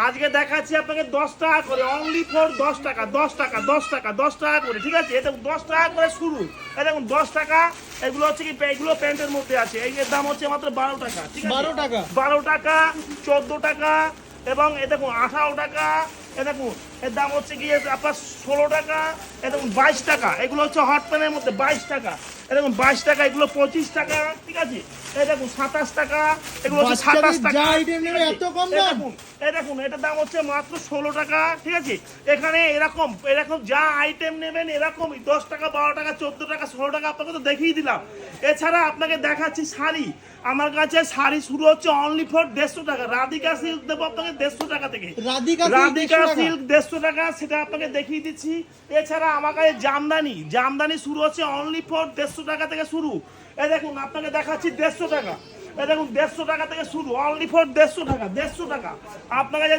আজকে দেখাচ্ছি আপনাকে 10 টাকা করে, অনলি ফর 10 টাকা, 10 টাকা, 10 টাকা, 10 টাকা করে, ঠিক আছে? এটা 10 টাকা করে শুরু। এই দেখুন 10 টাকা। এগুলো হচ্ছে কি, এগুলো প্যান্টের মধ্যে আছে। এই এর দাম হচ্ছে মাত্র 12 টাকা, ঠিক আছে? 12 টাকা, 12 টাকা, 14 টাকা, এবং এ দেখুন 18 টাকা। এ দেখুন এর দাম হচ্ছে কি আপনার 16 টাকা। এ দেখুন 22 টাকা। এগুলো হচ্ছে হট প্যানের মধ্যে 22 টাকা। এ দেখুন 22 টাকা। এগুলো 25 টাকা, ঠিক আছে? এই দেখুন 27 টাকা। এগুলো হচ্ছে 27 টাকা। যা আইটেম নেবে এত কম দাম। এই দেখুন এটার দাম হচ্ছে মাত্র 16 টাকা, ঠিক আছে? এখানে এরকম এরকম যা আইটেম নেবেন এরকমই 10 টাকা, 12 টাকা, 14 টাকা, 16 টাকা আপনাকে তো দেখিয়ে দিলাম। এছাড়া আপনাকে দেখাচ্ছি শাড়ি। আমার কাছে শাড়ি শুরু হচ্ছে অনলি ফর 150 টাকা। রাধিকা সিল্ক দেবো আপনাকে 150 টাকা থেকে। রাধিকা সিল্ক 150 টাকা, সেটা আপনাকে দেখিয়ে দিচ্ছি। এছাড়া আমার কাছে জামদানি শুরু হচ্ছে অনলি ফর 150 টাকা থেকে শুরু। এই দেখুন আপনাকে দেখাচ্ছি 150 টাকা। এই দেখুন 150 টাকা থেকে শুরু, অনলি ফর 150 টাকা, 150 টাকা। আপনার কাছে